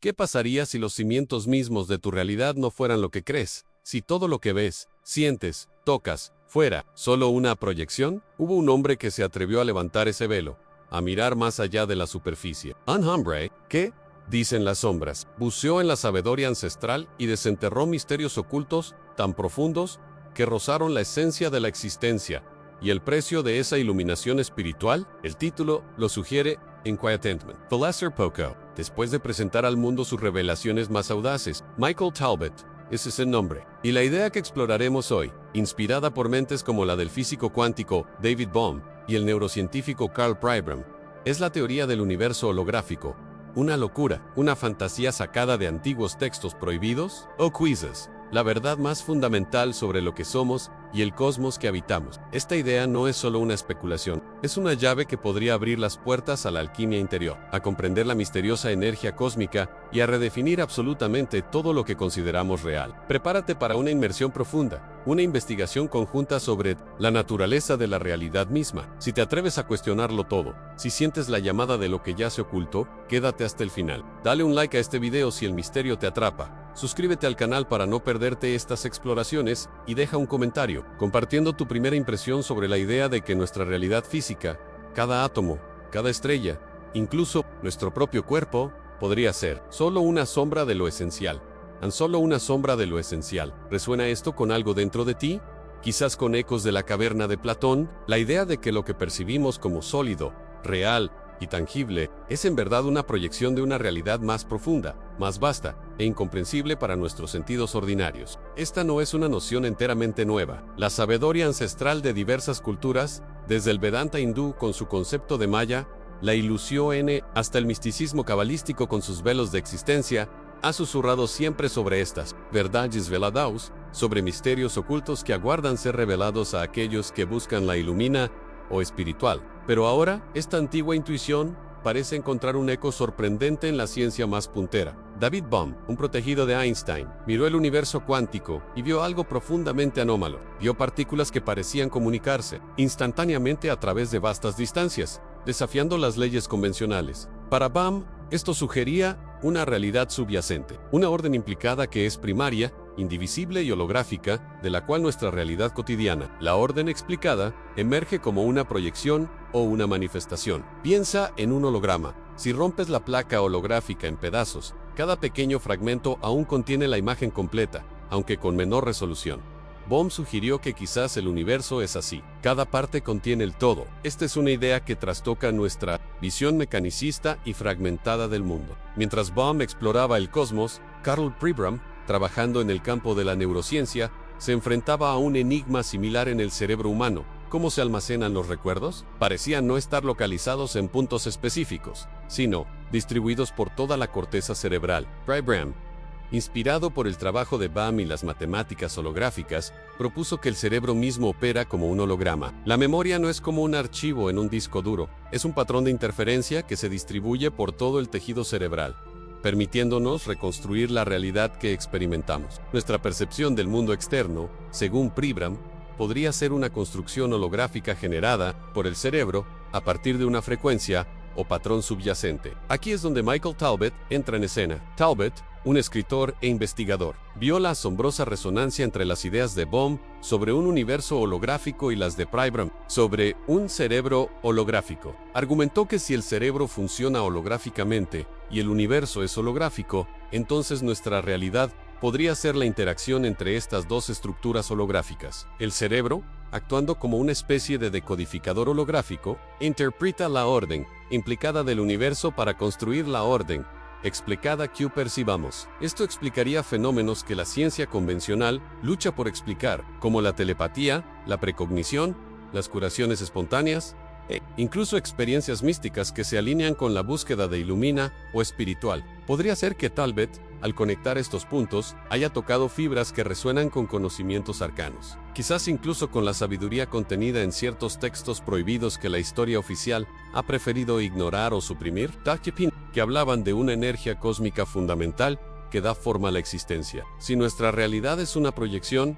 ¿Qué pasaría si los cimientos mismos de tu realidad no fueran lo que crees? Si todo lo que ves, sientes, tocas, fuera solo una proyección. Hubo un hombre que se atrevió a levantar ese velo, a mirar más allá de la superficie. Un hombre que, dicen las sombras, buceó en la sabiduría ancestral y desenterró misterios ocultos tan profundos que rozaron la esencia de la existencia. Y el precio de esa iluminación espiritual, el título lo sugiere, Enlightenment. Philosopher Poco, después de presentar al mundo sus revelaciones más audaces, Michael Talbot, ese es el nombre. Y la idea que exploraremos hoy, inspirada por mentes como la del físico cuántico David Bohm y el neurocientífico Carl Pribram, es la teoría del universo holográfico. Una locura, una fantasía sacada de antiguos textos prohibidos o quizzes, la verdad más fundamental sobre lo que somos y el cosmos que habitamos. Esta idea no es solo una especulación, es una llave que podría abrir las puertas a la alquimia interior, a comprender la misteriosa energía cósmica y a redefinir absolutamente todo lo que consideramos real. Prepárate para una inmersión profunda, una investigación conjunta sobre la naturaleza de la realidad misma. Si te atreves a cuestionarlo todo, si sientes la llamada de lo que ya se ocultó, quédate hasta el final. Dale un like a este video si el misterio te atrapa. Suscríbete al canal para no perderte estas exploraciones y deja un comentario, compartiendo tu primera impresión sobre la idea de que nuestra realidad física, cada átomo, cada estrella, incluso nuestro propio cuerpo, podría ser solo una sombra de lo esencial. Tan solo una sombra de lo esencial. ¿Resuena esto con algo dentro de ti? Quizás con ecos de la caverna de Platón, la idea de que lo que percibimos como sólido, real y tangible es en verdad una proyección de una realidad más profunda, más vasta e incomprensible para nuestros sentidos ordinarios. Esta no es una noción enteramente nueva. La sabiduría ancestral de diversas culturas, desde el Vedanta hindú con su concepto de Maya, la ilusión hasta el misticismo cabalístico con sus velos de existencia, ha susurrado siempre sobre estas verdades veladas, sobre misterios ocultos que aguardan ser revelados a aquellos que buscan la ilumina o espiritual. Pero ahora, esta antigua intuición parece encontrar un eco sorprendente en la ciencia más puntera. David Bohm, un protegido de Einstein, miró el universo cuántico y vio algo profundamente anómalo. Vio partículas que parecían comunicarse instantáneamente a través de vastas distancias, desafiando las leyes convencionales. Para Bohm, esto sugería una realidad subyacente, una orden implicada que es primaria, indivisible y holográfica, de la cual nuestra realidad cotidiana, la orden explicada, emerge como una proyección o una manifestación. Piensa en un holograma. Si rompes la placa holográfica en pedazos, cada pequeño fragmento aún contiene la imagen completa, aunque con menor resolución. Bohm sugirió que quizás el universo es así. Cada parte contiene el todo. Esta es una idea que trastoca nuestra visión mecanicista y fragmentada del mundo. Mientras Bohm exploraba el cosmos, Carl Pribram, trabajando en el campo de la neurociencia, se enfrentaba a un enigma similar en el cerebro humano. ¿Cómo se almacenan los recuerdos? Parecían no estar localizados en puntos específicos, sino distribuidos por toda la corteza cerebral. Pribram, inspirado por el trabajo de Bohm y las matemáticas holográficas, propuso que el cerebro mismo opera como un holograma. La memoria no es como un archivo en un disco duro, es un patrón de interferencia que se distribuye por todo el tejido cerebral, permitiéndonos reconstruir la realidad que experimentamos. Nuestra percepción del mundo externo, según Pribram, podría ser una construcción holográfica generada por el cerebro a partir de una frecuencia o patrón subyacente. Aquí es donde Michael Talbot entra en escena. Talbot, un escritor e investigador, vio la asombrosa resonancia entre las ideas de Bohm sobre un universo holográfico y las de Pribram sobre un cerebro holográfico. Argumentó que si el cerebro funciona holográficamente y el universo es holográfico, entonces nuestra realidad podría ser la interacción entre estas dos estructuras holográficas. El cerebro, actuando como una especie de decodificador holográfico, interpreta la orden implicada del universo para construir la orden explicada que percibamos. Esto explicaría fenómenos que la ciencia convencional lucha por explicar, como la telepatía, la precognición, las curaciones espontáneas, e incluso experiencias místicas que se alinean con la búsqueda de ilumina o espiritual. Podría ser que Talbot, al conectar estos puntos, haya tocado fibras que resuenan con conocimientos arcanos, quizás incluso con la sabiduría contenida en ciertos textos prohibidos que la historia oficial ha preferido ignorar o suprimir, que hablaban de una energía cósmica fundamental que da forma a la existencia. Si nuestra realidad es una proyección,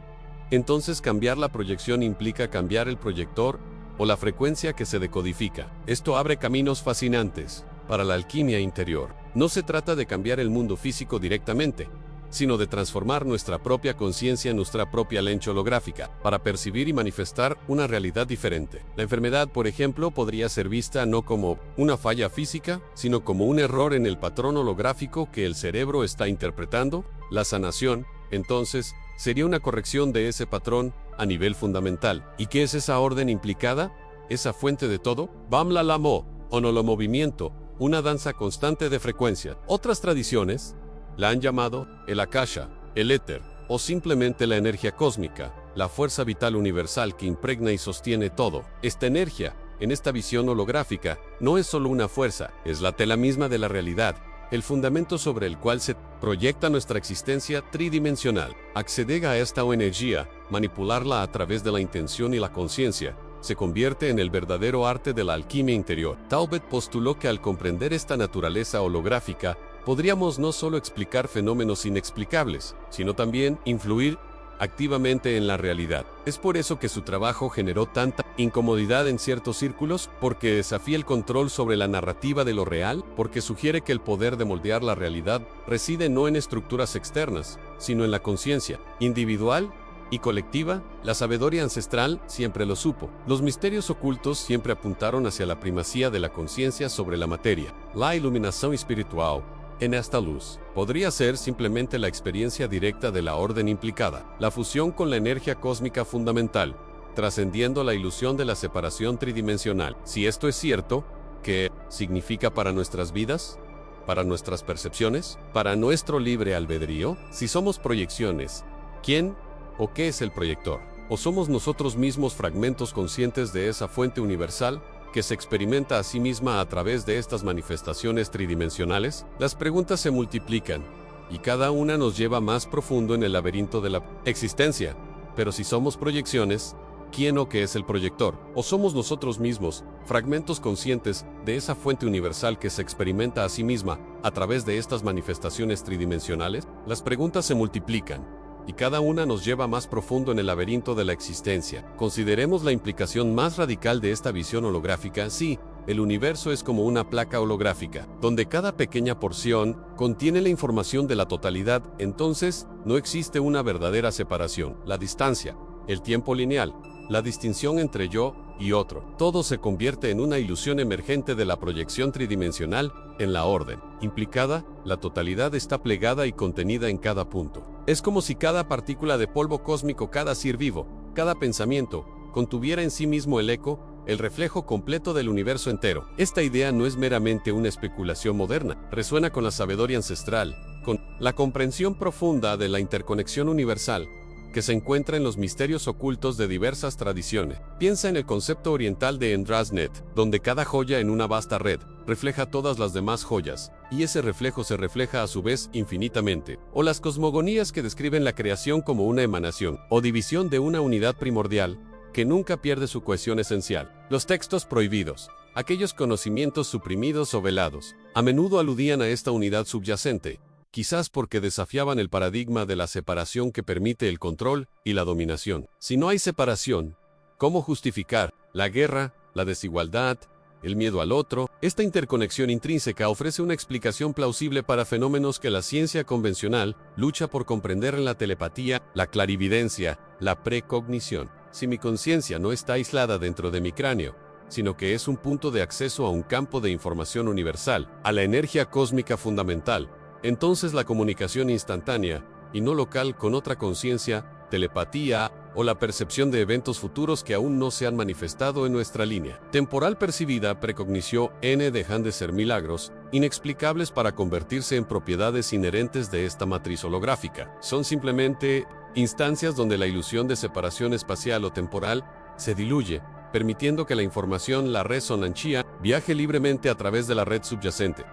entonces cambiar la proyección implica cambiar el proyector o la frecuencia que se decodifica. Esto abre caminos fascinantes para la alquimia interior. No se trata de cambiar el mundo físico directamente, sino de transformar nuestra propia conciencia en nuestra propia lente holográfica, para percibir y manifestar una realidad diferente. La enfermedad, por ejemplo, podría ser vista no como una falla física, sino como un error en el patrón holográfico que el cerebro está interpretando. La sanación, entonces, sería una corrección de ese patrón a nivel fundamental. ¿Y qué es esa orden implicada? ¿Esa fuente de todo? Bamla Lamo, movimiento, una danza constante de frecuencia. Otras tradiciones la han llamado el Akasha, el éter, o simplemente la energía cósmica, la fuerza vital universal que impregna y sostiene todo. Esta energía, en esta visión holográfica, no es solo una fuerza, es la tela misma de la realidad, el fundamento sobre el cual se proyecta nuestra existencia tridimensional. Acceder a esta energía, manipularla a través de la intención y la conciencia, se convierte en el verdadero arte de la alquimia interior. Talbot postuló que al comprender esta naturaleza holográfica, podríamos no solo explicar fenómenos inexplicables, sino también influir activamente en la realidad. Es por eso que su trabajo generó tanta incomodidad en ciertos círculos, porque desafía el control sobre la narrativa de lo real, porque sugiere que el poder de moldear la realidad reside no en estructuras externas, sino en la conciencia individual y colectiva. La sabiduría ancestral siempre lo supo. Los misterios ocultos siempre apuntaron hacia la primacía de la conciencia sobre la materia. La iluminación espiritual, en esta luz, podría ser simplemente la experiencia directa de la orden implicada, la fusión con la energía cósmica fundamental, trascendiendo la ilusión de la separación tridimensional. Si esto es cierto, ¿qué significa para nuestras vidas? ¿Para nuestras percepciones? ¿Para nuestro libre albedrío? Si somos proyecciones, ¿quién o qué es el proyector? ¿O somos nosotros mismos fragmentos conscientes de esa fuente universal que se experimenta a sí misma a través de estas manifestaciones tridimensionales? Las preguntas se multiplican, y cada una nos lleva más profundo en el laberinto de la existencia. Pero si somos proyecciones, ¿quién o qué es el proyector? ¿O somos nosotros mismos, fragmentos conscientes de esa fuente universal que se experimenta a sí misma a través de estas manifestaciones tridimensionales? Las preguntas se multiplican, y cada una nos lleva más profundo en el laberinto de la existencia. Consideremos la implicación más radical de esta visión holográfica. Sí, el universo es como una placa holográfica, donde cada pequeña porción contiene la información de la totalidad. Entonces, no existe una verdadera separación. La distancia, el tiempo lineal, la distinción entre yo y otro, todo se convierte en una ilusión emergente de la proyección tridimensional. En la orden implicada, la totalidad está plegada y contenida en cada punto. Es como si cada partícula de polvo cósmico, cada ser vivo, cada pensamiento, contuviera en sí mismo el eco, el reflejo completo del universo entero. Esta idea no es meramente una especulación moderna, resuena con la sabiduría ancestral, con la comprensión profunda de la interconexión universal que se encuentra en los misterios ocultos de diversas tradiciones. Piensa en el concepto oriental de Endrasnet, donde cada joya en una vasta red refleja todas las demás joyas, y ese reflejo se refleja a su vez infinitamente. O las cosmogonías que describen la creación como una emanación o división de una unidad primordial que nunca pierde su cohesión esencial. Los textos prohibidos, aquellos conocimientos suprimidos o velados, a menudo aludían a esta unidad subyacente, quizás porque desafiaban el paradigma de la separación que permite el control y la dominación. Si no hay separación, ¿cómo justificar la guerra, la desigualdad, el miedo al otro? Esta interconexión intrínseca ofrece una explicación plausible para fenómenos que la ciencia convencional lucha por comprender en la telepatía, la clarividencia, la precognición. Si mi conciencia no está aislada dentro de mi cráneo, sino que es un punto de acceso a un campo de información universal, a la energía cósmica fundamental, entonces la comunicación instantánea, y no local con otra conciencia, telepatía, o la percepción de eventos futuros que aún no se han manifestado en nuestra línea temporal percibida, precognición, dejan de ser milagros, inexplicables para convertirse en propiedades inherentes de esta matriz holográfica. Son simplemente instancias donde la ilusión de separación espacial o temporal se diluye, permitiendo que la información, la resonancia, viaje libremente a través de la red subyacente.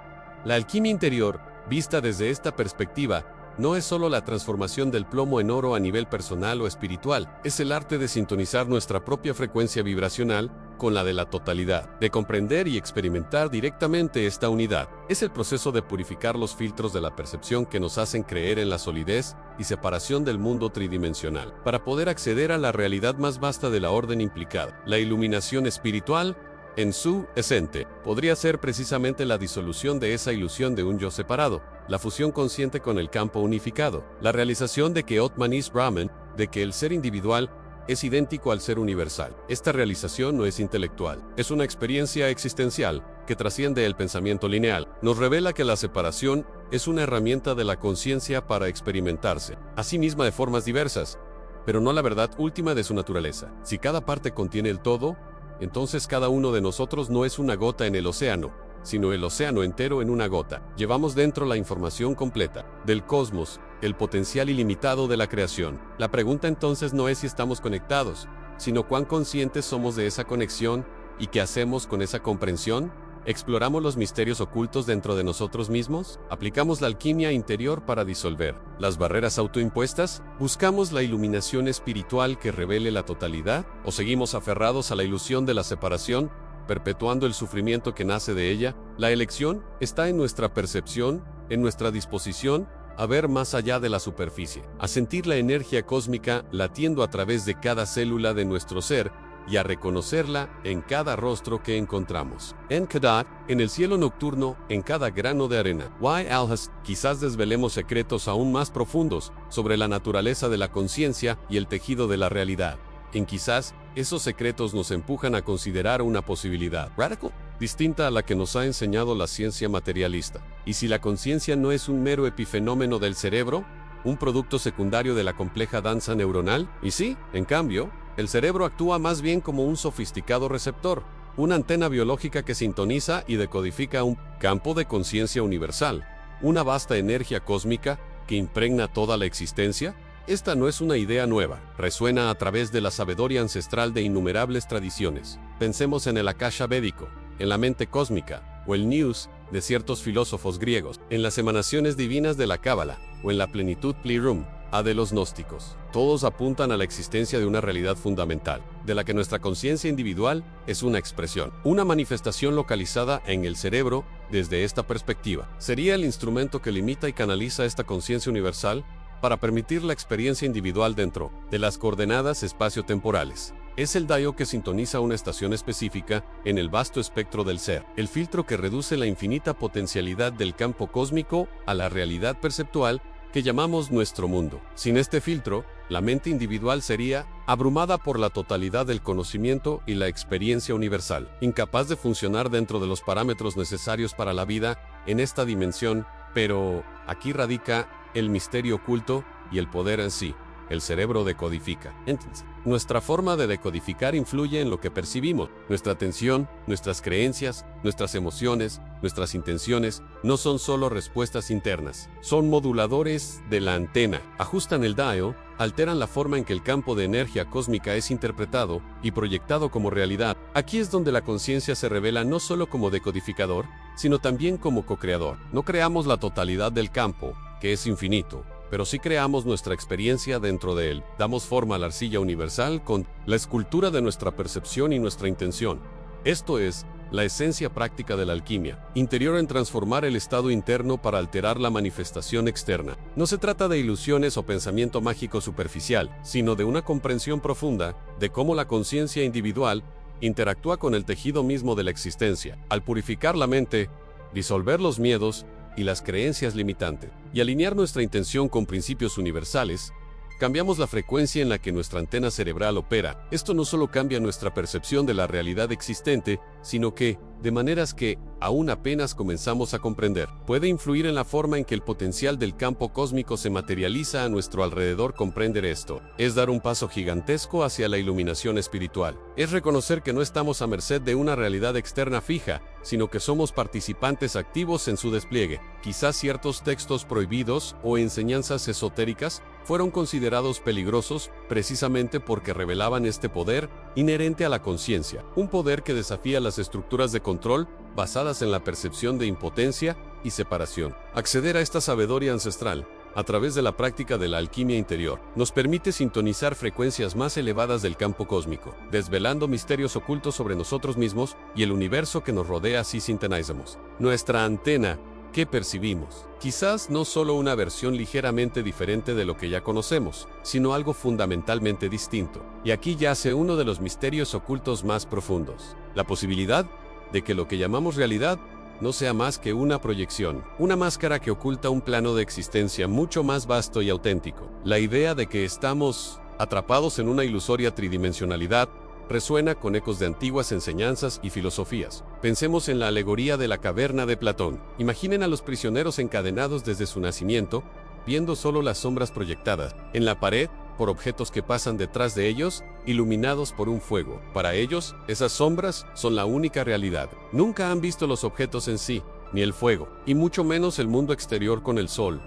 La alquimia interior, vista desde esta perspectiva, no es solo la transformación del plomo en oro a nivel personal o espiritual, es el arte de sintonizar nuestra propia frecuencia vibracional con la de la totalidad, de comprender y experimentar directamente esta unidad. Es el proceso de purificar los filtros de la percepción que nos hacen creer en la solidez y separación del mundo tridimensional, para poder acceder a la realidad más vasta de la orden implicada. La iluminación espiritual en su esencia, podría ser precisamente la disolución de esa ilusión de un yo separado, la fusión consciente con el campo unificado, la realización de que Atman is Brahman, de que el ser individual es idéntico al ser universal. Esta realización no es intelectual, es una experiencia existencial que trasciende el pensamiento lineal. Nos revela que la separación es una herramienta de la conciencia para experimentarse, a sí misma de formas diversas, pero no la verdad última de su naturaleza. Si cada parte contiene el todo, entonces cada uno de nosotros no es una gota en el océano, sino el océano entero en una gota. Llevamos dentro la información completa del cosmos, el potencial ilimitado de la creación. La pregunta entonces no es si estamos conectados, sino cuán conscientes somos de esa conexión y qué hacemos con esa comprensión. ¿Exploramos los misterios ocultos dentro de nosotros mismos? ¿Aplicamos la alquimia interior para disolver las barreras autoimpuestas? ¿Buscamos la iluminación espiritual que revele la totalidad? ¿O seguimos aferrados a la ilusión de la separación, perpetuando el sufrimiento que nace de ella? La elección está en nuestra percepción, en nuestra disposición a ver más allá de la superficie, a sentir la energía cósmica latiendo a través de cada célula de nuestro ser y a reconocerla en cada rostro que encontramos. En Kadat, en el cielo nocturno, en cada grano de arena. Alhas, quizás desvelemos secretos aún más profundos sobre la naturaleza de la conciencia y el tejido de la realidad. En quizás, esos secretos nos empujan a considerar una posibilidad radical, distinta a la que nos ha enseñado la ciencia materialista. ¿Y si la conciencia no es un mero epifenómeno del cerebro, un producto secundario de la compleja danza neuronal? Y sí, en cambio, el cerebro actúa más bien como un sofisticado receptor, una antena biológica que sintoniza y decodifica un campo de conciencia universal, una vasta energía cósmica que impregna toda la existencia. Esta no es una idea nueva, resuena a través de la sabiduría ancestral de innumerables tradiciones. Pensemos en el Akasha védico, en la mente cósmica, o el Nous de ciertos filósofos griegos, en las emanaciones divinas de la Cábala, o en la plenitud Plirum de los gnósticos. Todos apuntan a la existencia de una realidad fundamental, de la que nuestra conciencia individual es una expresión, una manifestación localizada en el cerebro. Desde esta perspectiva, sería el instrumento que limita y canaliza esta conciencia universal para permitir la experiencia individual dentro de las coordenadas espacio-temporales. Es el dayo que sintoniza una estación específica en el vasto espectro del ser, el filtro que reduce la infinita potencialidad del campo cósmico a la realidad perceptual que llamamos nuestro mundo. Sin este filtro, la mente individual sería abrumada por la totalidad del conocimiento y la experiencia universal, incapaz de funcionar dentro de los parámetros necesarios para la vida en esta dimensión. Pero aquí radica el misterio oculto y el poder en sí. El cerebro decodifica. Entonces, nuestra forma de decodificar influye en lo que percibimos. Nuestra atención, nuestras creencias, nuestras emociones, nuestras intenciones no son solo respuestas internas. Son moduladores de la antena. Ajustan el dial, alteran la forma en que el campo de energía cósmica es interpretado y proyectado como realidad. Aquí es donde la conciencia se revela no solo como decodificador, sino también como co-creador. No creamos la totalidad del campo, que es infinito, pero sí creamos nuestra experiencia dentro de él. Damos forma a la arcilla universal con la escultura de nuestra percepción y nuestra intención. Esto es la esencia práctica de la alquimia, interior en transformar el estado interno para alterar la manifestación externa. No se trata de ilusiones o pensamiento mágico superficial, sino de una comprensión profunda de cómo la conciencia individual interactúa con el tejido mismo de la existencia. Al purificar la mente, disolver los miedos y las creencias limitantes, y alinear nuestra intención con principios universales, cambiamos la frecuencia en la que nuestra antena cerebral opera. Esto no solo cambia nuestra percepción de la realidad existente, sino que, de maneras que aún apenas comenzamos a comprender, puede influir en la forma en que el potencial del campo cósmico se materializa a nuestro alrededor. Comprender esto es dar un paso gigantesco hacia la iluminación espiritual. Es reconocer que no estamos a merced de una realidad externa fija, sino que somos participantes activos en su despliegue. Quizás ciertos textos prohibidos o enseñanzas esotéricas fueron considerados peligrosos precisamente porque revelaban este poder inherente a la conciencia, un poder que desafía las estructuras de control basadas en la percepción de impotencia y separación. Acceder a esta sabiduría ancestral, a través de la práctica de la alquimia interior, nos permite sintonizar frecuencias más elevadas del campo cósmico, desvelando misterios ocultos sobre nosotros mismos y el universo que nos rodea. Si sintonizamos nuestra antena ¿Qué percibimos? Quizás no solo una versión ligeramente diferente de lo que ya conocemos, sino algo fundamentalmente distinto. Y aquí yace uno de los misterios ocultos más profundos: la posibilidad de que lo que llamamos realidad no sea más que una proyección, una máscara que oculta un plano de existencia mucho más vasto y auténtico. La idea de que estamos atrapados en una ilusoria tridimensionalidad resuena con ecos de antiguas enseñanzas y filosofías. Pensemos en la alegoría de la caverna de Platón. Imaginen a los prisioneros encadenados desde su nacimiento, viendo solo las sombras proyectadas en la pared por objetos que pasan detrás de ellos, iluminados por un fuego. Para ellos, esas sombras son la única realidad. Nunca han visto los objetos en sí, ni el fuego, y mucho menos el mundo exterior con el sol,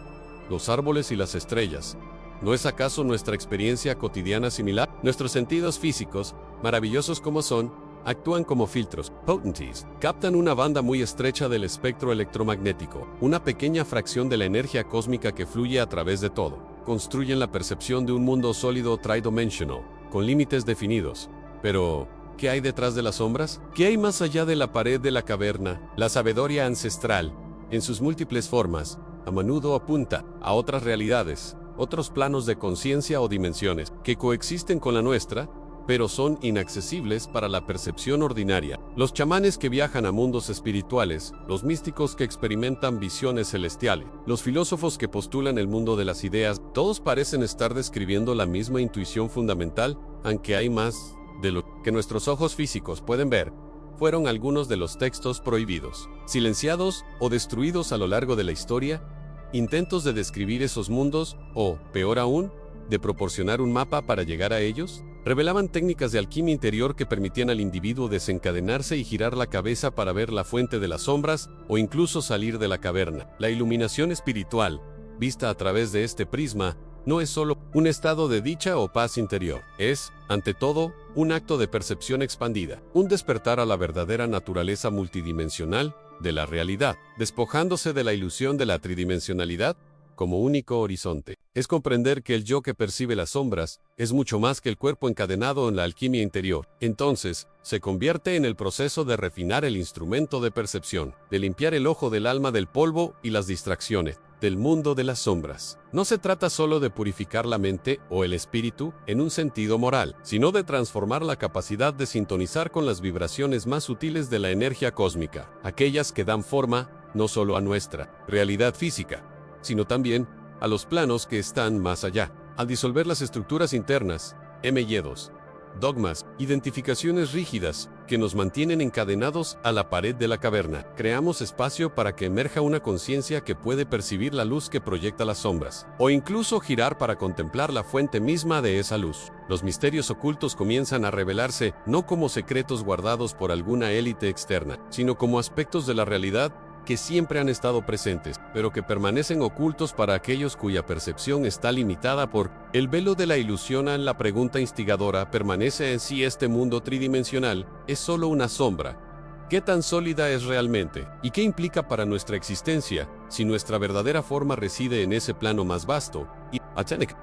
los árboles y las estrellas. ¿No es acaso nuestra experiencia cotidiana similar? Nuestros sentidos físicos, maravillosos como son, actúan como filtros, potencies, captan una banda muy estrecha del espectro electromagnético, una pequeña fracción de la energía cósmica que fluye a través de todo. Construyen la percepción de un mundo sólido tridimensional, con límites definidos. Pero, ¿qué hay detrás de las sombras? ¿Qué hay más allá de la pared de la caverna? La sabiduría ancestral, en sus múltiples formas, a menudo apunta a otras realidades, otros planos de conciencia o dimensiones, que coexisten con la nuestra, pero son inaccesibles para la percepción ordinaria. Los chamanes que viajan a mundos espirituales, los místicos que experimentan visiones celestiales, los filósofos que postulan el mundo de las ideas, todos parecen estar describiendo la misma intuición fundamental, aunque hay más de lo que nuestros ojos físicos pueden ver. Fueron algunos de los textos prohibidos, silenciados o destruidos a lo largo de la historia, intentos de describir esos mundos, o, peor aún, de proporcionar un mapa para llegar a ellos, revelaban técnicas de alquimia interior que permitían al individuo desencadenarse y girar la cabeza para ver la fuente de las sombras, o incluso salir de la caverna. La iluminación espiritual, vista a través de este prisma, no es solo un estado de dicha o paz interior, es, ante todo, un acto de percepción expandida, un despertar a la verdadera naturaleza multidimensional de la realidad, despojándose de la ilusión de la tridimensionalidad como único horizonte. Es comprender que el yo que percibe las sombras es mucho más que el cuerpo encadenado en la alquimia interior. Entonces, se convierte en el proceso de refinar el instrumento de percepción, de limpiar el ojo del alma del polvo y las distracciones del mundo de las sombras. No se trata solo de purificar la mente o el espíritu en un sentido moral, sino de transformar la capacidad de sintonizar con las vibraciones más sutiles de la energía cósmica, aquellas que dan forma no solo a nuestra realidad física, sino también a los planos que están más allá. Al disolver las estructuras internas, miedos, dogmas, identificaciones rígidas que nos mantienen encadenados a la pared de la caverna, creamos espacio para que emerja una conciencia que puede percibir la luz que proyecta las sombras, o incluso girar para contemplar la fuente misma de esa luz. Los misterios ocultos comienzan a revelarse no como secretos guardados por alguna élite externa, sino como aspectos de la realidad que siempre han estado presentes, pero que permanecen ocultos para aquellos cuya percepción está limitada por el velo de la ilusión. La pregunta instigadora permanece en si este mundo tridimensional es solo una sombra. ¿Qué tan sólida es realmente? ¿Y qué implica para nuestra existencia si nuestra verdadera forma reside en ese plano más vasto? Y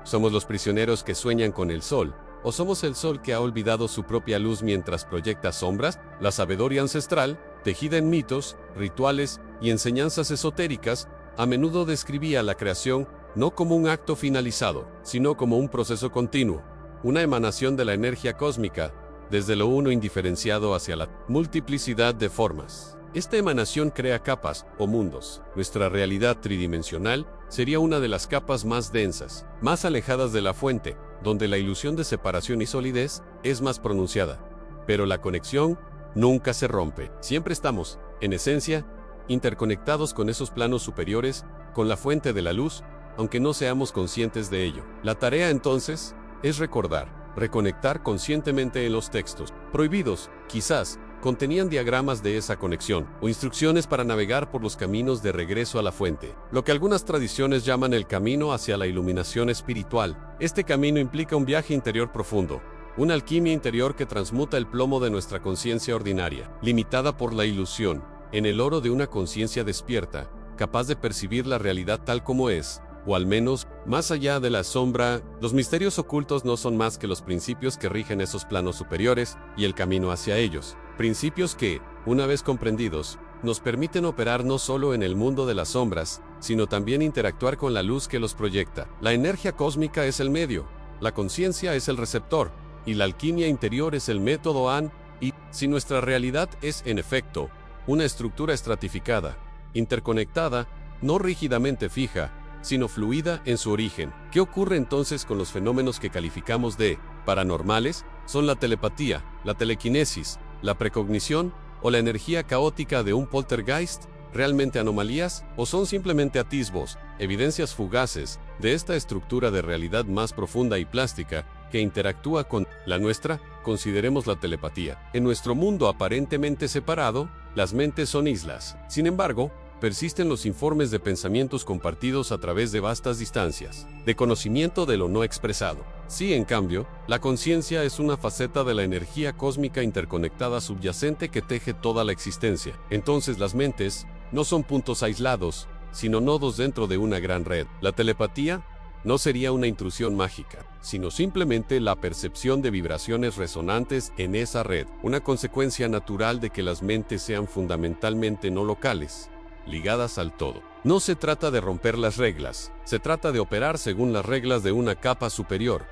¿somos los prisioneros que sueñan con el sol? ¿O somos el sol que ha olvidado su propia luz mientras proyecta sombras? La sabiduría ancestral, tejida en mitos, rituales y enseñanzas esotéricas, a menudo describía la creación no como un acto finalizado, sino como un proceso continuo, una emanación de la energía cósmica, desde lo uno indiferenciado hacia la multiplicidad de formas. Esta emanación crea capas o mundos. Nuestra realidad tridimensional sería una de las capas más densas, más alejadas de la fuente, donde la ilusión de separación y solidez es más pronunciada. Pero la conexión nunca se rompe. Siempre estamos, en esencia, interconectados con esos planos superiores, con la fuente de la luz, aunque no seamos conscientes de ello. La tarea entonces es recordar, reconectar conscientemente en los textos prohibidos, quizás, contenían diagramas de esa conexión, o instrucciones para navegar por los caminos de regreso a la fuente, lo que algunas tradiciones llaman el camino hacia la iluminación espiritual. Este camino implica un viaje interior profundo, una alquimia interior que transmuta el plomo de nuestra conciencia ordinaria, limitada por la ilusión, en el oro de una conciencia despierta, capaz de percibir la realidad tal como es, o al menos, más allá de la sombra. Los misterios ocultos no son más que los principios que rigen esos planos superiores y el camino hacia ellos. Principios que, una vez comprendidos, nos permiten operar no solo en el mundo de las sombras, sino también interactuar con la luz que los proyecta. La energía cósmica es el medio, la conciencia es el receptor, y la alquimia interior es el método y si nuestra realidad es, en efecto, una estructura estratificada, interconectada, no rígidamente fija, sino fluida en su origen. ¿Qué ocurre entonces con los fenómenos que calificamos de paranormales? Son la telepatía, la telequinesis, la precognición o la energía caótica de un poltergeist. ¿Realmente anomalías o son simplemente atisbos, evidencias fugaces de esta estructura de realidad más profunda y plástica que interactúa con la nuestra? Consideremos la telepatía. En nuestro mundo aparentemente separado, las mentes son islas. Sin embargo, persisten los informes de pensamientos compartidos a través de vastas distancias, de conocimiento de lo no expresado. Sí, en cambio, la conciencia es una faceta de la energía cósmica interconectada subyacente que teje toda la existencia. Entonces las mentes no son puntos aislados, sino nodos dentro de una gran red. La telepatía no sería una intrusión mágica, sino simplemente la percepción de vibraciones resonantes en esa red, una consecuencia natural de que las mentes sean fundamentalmente no locales, ligadas al todo. No se trata de romper las reglas, se trata de operar según las reglas de una capa superior.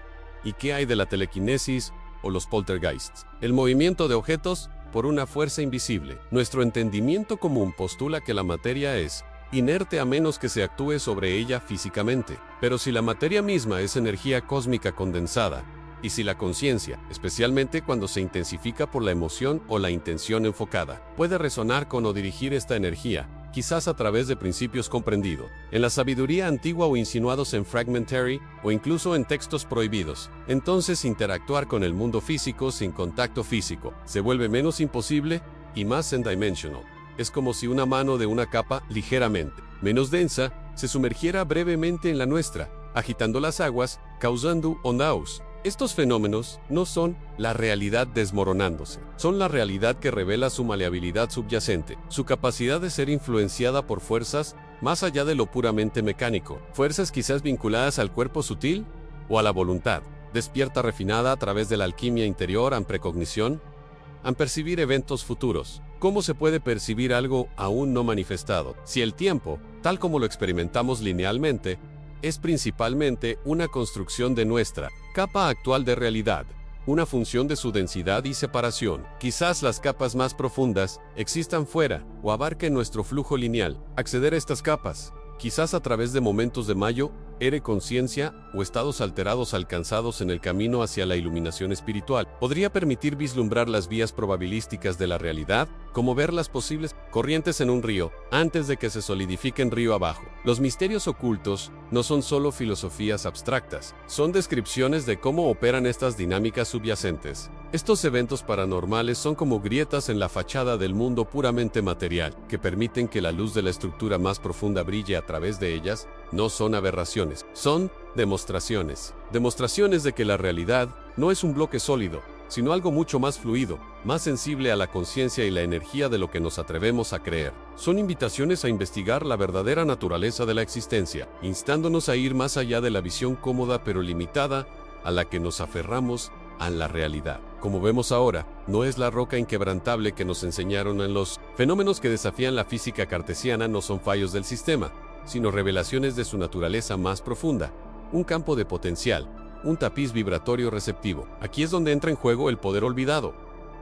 ¿Y qué hay de la telequinesis o los poltergeists? El movimiento de objetos por una fuerza invisible. Nuestro entendimiento común postula que la materia es inerte a menos que se actúe sobre ella físicamente. Pero si la materia misma es energía cósmica condensada, y si la conciencia, especialmente cuando se intensifica por la emoción o la intención enfocada, puede resonar con o dirigir esta energía, quizás a través de principios comprendidos en la sabiduría antigua o insinuados en Fragmentary o incluso en textos prohibidos, entonces interactuar con el mundo físico sin contacto físico se vuelve menos imposible y más n-dimensional. Es como si una mano de una capa ligeramente menos densa se sumergiera brevemente en la nuestra, agitando las aguas, causando ondas. Estos fenómenos no son la realidad desmoronándose, son la realidad que revela su maleabilidad subyacente, su capacidad de ser influenciada por fuerzas más allá de lo puramente mecánico, fuerzas quizás vinculadas al cuerpo sutil o a la voluntad, despierta refinada a través de la alquimia interior, en precognición, en percibir eventos futuros. ¿Cómo se puede percibir algo aún no manifestado? Si el tiempo, tal como lo experimentamos linealmente, es principalmente una construcción de nuestra capa actual de realidad, una función de su densidad y separación. Quizás las capas más profundas existan fuera o abarquen nuestro flujo lineal. Acceder a estas capas, quizás a través de momentos de mayo, conciencia o estados alterados alcanzados en el camino hacia la iluminación espiritual, podría permitir vislumbrar las vías probabilísticas de la realidad, como ver las posibles corrientes en un río, antes de que se solidifiquen río abajo. Los misterios ocultos no son solo filosofías abstractas, son descripciones de cómo operan estas dinámicas subyacentes. Estos eventos paranormales son como grietas en la fachada del mundo puramente material, que permiten que la luz de la estructura más profunda brille a través de ellas. No son aberraciones, son demostraciones. Demostraciones de que la realidad no es un bloque sólido, sino algo mucho más fluido, más sensible a la conciencia y la energía de lo que nos atrevemos a creer. Son invitaciones a investigar la verdadera naturaleza de la existencia, instándonos a ir más allá de la visión cómoda pero limitada a la que nos aferramos a la realidad. Como vemos ahora, no es la roca inquebrantable que nos enseñaron en los fenómenos que desafían la física cartesiana, no son fallos del sistema, sino revelaciones de su naturaleza más profunda, un campo de potencial, un tapiz vibratorio receptivo. Aquí es donde entra en juego el poder olvidado,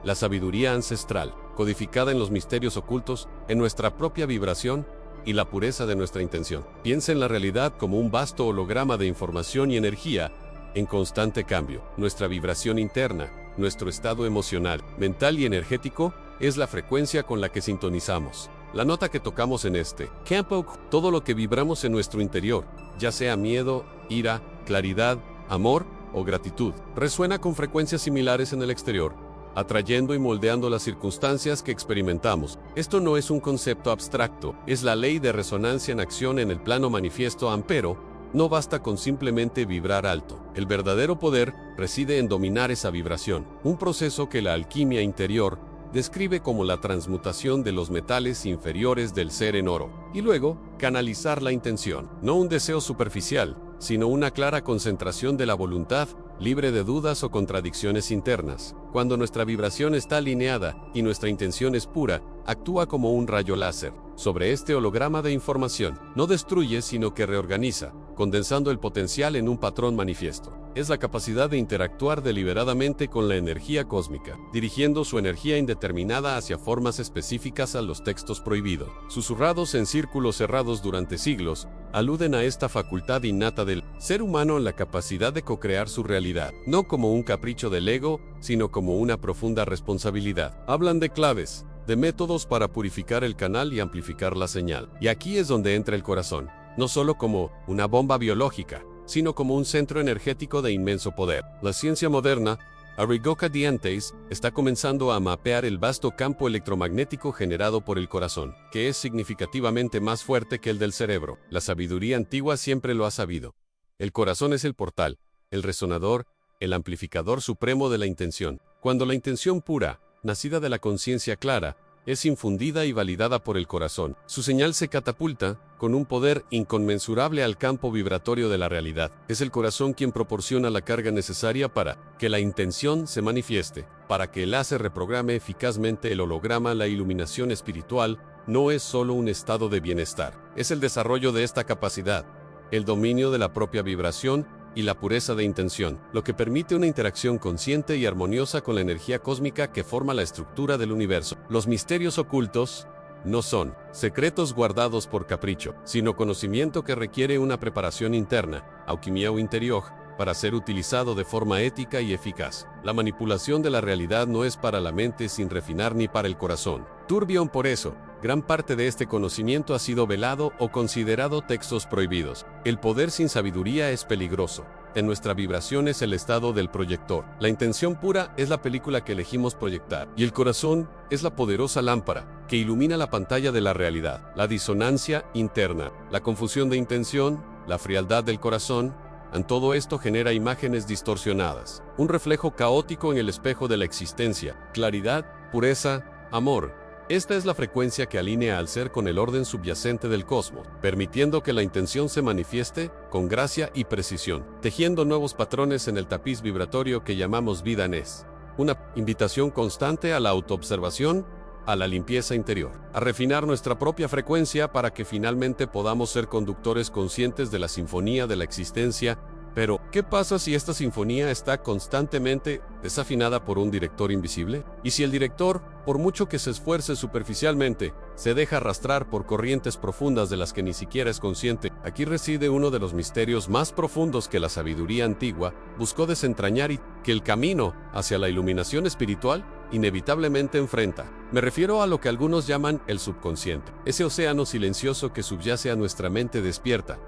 la sabiduría ancestral, codificada en los misterios ocultos, en nuestra propia vibración y la pureza de nuestra intención. Piensa en la realidad como un vasto holograma de información y energía en constante cambio. Nuestra vibración interna, nuestro estado emocional, mental y energético, es la frecuencia con la que sintonizamos. La nota que tocamos en este campo, todo lo que vibramos en nuestro interior, ya sea miedo, ira, claridad, amor o gratitud, resuena con frecuencias similares en el exterior, atrayendo y moldeando las circunstancias que experimentamos. Esto no es un concepto abstracto, es la ley de resonancia en acción en el plano manifiesto, pero no basta con simplemente vibrar alto. El verdadero poder reside en dominar esa vibración, un proceso que la alquimia interior describe como la transmutación de los metales inferiores del ser en oro, y luego canalizar la intención, no un deseo superficial, sino una clara concentración de la voluntad, libre de dudas o contradicciones internas. Cuando nuestra vibración está alineada y nuestra intención es pura, actúa como un rayo láser sobre este holograma de información. No destruye, sino que reorganiza, condensando el potencial en un patrón manifiesto. Es la capacidad de interactuar deliberadamente con la energía cósmica, dirigiendo su energía indeterminada hacia formas específicas a los textos prohibidos. Susurrados en círculos cerrados durante siglos, aluden a esta facultad innata del ser humano en la capacidad de co-crear su realidad, no como un capricho del ego, sino como una profunda responsabilidad. Hablan de claves, de métodos para purificar el canal y amplificar la señal. Y aquí es donde entra el corazón, no solo como una bomba biológica, sino como un centro energético de inmenso poder. La ciencia moderna, Arrigoca Dientes, está comenzando a mapear el vasto campo electromagnético generado por el corazón, que es significativamente más fuerte que el del cerebro. La sabiduría antigua siempre lo ha sabido. El corazón es el portal, el resonador, el amplificador supremo de la intención. Cuando la intención pura, nacida de la conciencia clara, es infundida y validada por el corazón, su señal se catapulta, con un poder inconmensurable al campo vibratorio de la realidad. Es el corazón quien proporciona la carga necesaria para que la intención se manifieste, para que el láser reprograme eficazmente el holograma. La iluminación espiritual no es solo un estado de bienestar, es el desarrollo de esta capacidad, el dominio de la propia vibración y la pureza de intención, lo que permite una interacción consciente y armoniosa con la energía cósmica que forma la estructura del universo. Los misterios ocultos no son secretos guardados por capricho, sino conocimiento que requiere una preparación interna, alquimia o interior, para ser utilizado de forma ética y eficaz. La manipulación de la realidad no es para la mente sin refinar ni para el corazón. Turbión. Por eso, gran parte de este conocimiento ha sido velado o considerado textos prohibidos. El poder sin sabiduría es peligroso. En nuestra vibración es el estado del proyector. La intención pura es la película que elegimos proyectar. Y el corazón es la poderosa lámpara que ilumina la pantalla de la realidad. La disonancia interna, la confusión de intención, la frialdad del corazón, en todo esto genera imágenes distorsionadas. Un reflejo caótico en el espejo de la existencia. Claridad, pureza, amor. Esta es la frecuencia que alinea al ser con el orden subyacente del cosmos, permitiendo que la intención se manifieste con gracia y precisión, tejiendo nuevos patrones en el tapiz vibratorio que llamamos vida NES. Una invitación constante a la autoobservación, a la limpieza interior, a refinar nuestra propia frecuencia para que finalmente podamos ser conductores conscientes de la sinfonía de la existencia. Pero, ¿qué pasa si esta sinfonía está constantemente desafinada por un director invisible? ¿Y si el director, por mucho que se esfuerce superficialmente, se deja arrastrar por corrientes profundas de las que ni siquiera es consciente? Aquí reside uno de los misterios más profundos que la sabiduría antigua buscó desentrañar y que el camino hacia la iluminación espiritual inevitablemente enfrenta. Me refiero a lo que algunos llaman el subconsciente, ese océano silencioso que subyace a nuestra mente despierta.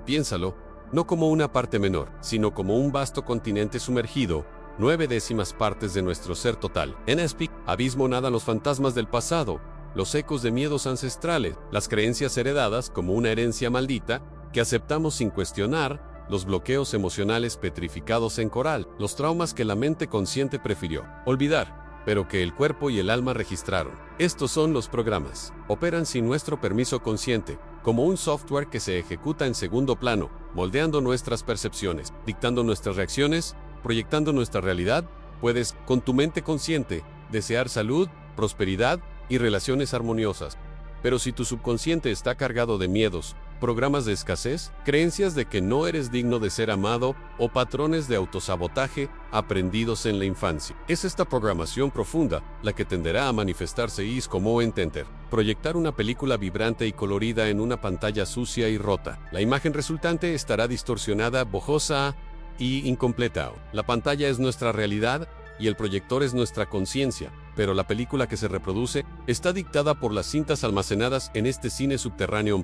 Piénsalo, no como una parte menor, sino como un vasto continente sumergido, 9/10 partes de nuestro ser total. En este abismo nadan los fantasmas del pasado, los ecos de miedos ancestrales, las creencias heredadas como una herencia maldita que aceptamos sin cuestionar, los bloqueos emocionales petrificados en coral, los traumas que la mente consciente prefirió olvidar, pero que el cuerpo y el alma registraron. Estos son los programas. Operan sin nuestro permiso consciente, como un software que se ejecuta en segundo plano, moldeando nuestras percepciones, dictando nuestras reacciones, proyectando nuestra realidad. Puedes, con tu mente consciente, desear salud, prosperidad y relaciones armoniosas. Pero si tu subconsciente está cargado de miedos, programas de escasez, creencias de que no eres digno de ser amado o patrones de autosabotaje aprendidos en la infancia, es esta programación profunda la que tenderá a manifestarse y es como entender. Proyectar una película vibrante y colorida en una pantalla sucia y rota. La imagen resultante estará distorsionada, borrosa y incompleta. La pantalla es nuestra realidad y el proyector es nuestra conciencia, pero la película que se reproduce está dictada por las cintas almacenadas en este cine subterráneo.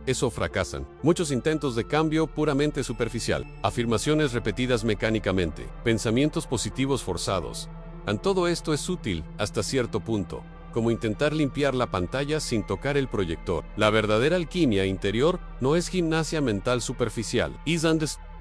Eso fracasan. Muchos intentos de cambio puramente superficial, afirmaciones repetidas mecánicamente, pensamientos positivos forzados. Todo esto es útil hasta cierto punto, como intentar limpiar la pantalla sin tocar el proyector. La verdadera alquimia interior no es gimnasia mental superficial.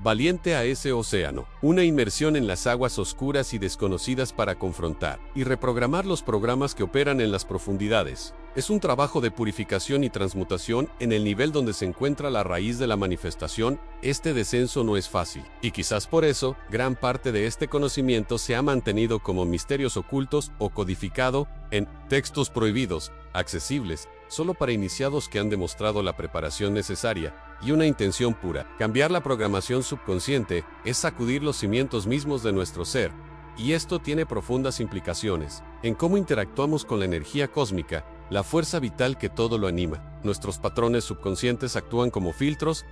valiente a ese océano. Una inmersión en las aguas oscuras y desconocidas para confrontar y reprogramar los programas que operan en las profundidades. Es un trabajo de purificación y transmutación en el nivel donde se encuentra la raíz de la manifestación. Este descenso no es fácil, y quizás por eso, gran parte de este conocimiento se ha mantenido como misterios ocultos o codificado en textos prohibidos, accesibles, solo para iniciados que han demostrado la preparación necesaria y una intención pura. Cambiar la programación subconsciente es sacudir los cimientos mismos de nuestro ser, y esto tiene profundas implicaciones en cómo interactuamos con la energía cósmica, la fuerza vital que todo lo anima. Nuestros patrones subconscientes actúan como filtros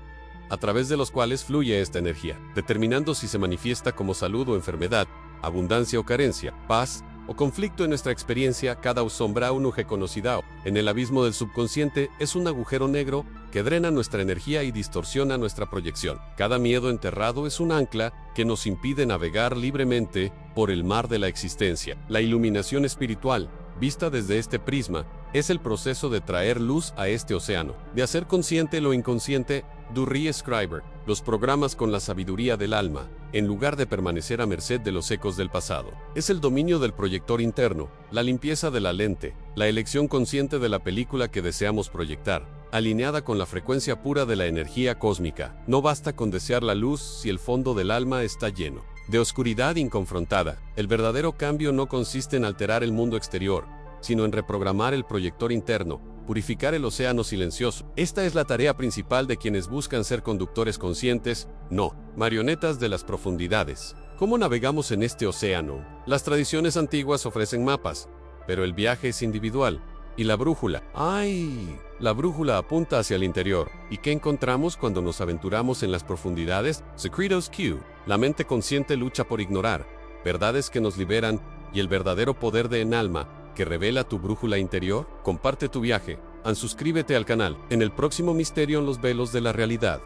a través de los cuales fluye esta energía, determinando si se manifiesta como salud o enfermedad, abundancia o carencia, paz o conflicto. En nuestra experiencia. Cada sombra un uje conocido en el abismo del subconsciente es un agujero negro que drena nuestra energía y distorsiona nuestra proyección. Cada miedo enterrado es un ancla que nos impide navegar libremente por el mar de la existencia. La iluminación espiritual, vista desde este prisma, es el proceso de traer luz a este océano, de hacer consciente lo inconsciente. Durri Scriber, los programas con la sabiduría del alma, en lugar de permanecer a merced de los ecos del pasado. Es el dominio del proyector interno, la limpieza de la lente, la elección consciente de la película que deseamos proyectar, alineada con la frecuencia pura de la energía cósmica. No basta con desear la luz si el fondo del alma está lleno de oscuridad inconfrontada. El verdadero cambio no consiste en alterar el mundo exterior, sino en reprogramar el proyector interno, purificar el océano silencioso. Esta es la tarea principal de quienes buscan ser conductores conscientes, no marionetas de las profundidades. ¿Cómo navegamos en este océano? Las tradiciones antiguas ofrecen mapas, pero el viaje es individual. ¿Y la brújula? ¡Ay! La brújula apunta hacia el interior. ¿Y qué encontramos cuando nos aventuramos en las profundidades? Secretos Q. La mente consciente lucha por ignorar verdades que nos liberan y el verdadero poder de en alma que revela tu brújula interior. Comparte tu viaje. Suscríbete al canal. En el próximo misterio en los velos de la realidad.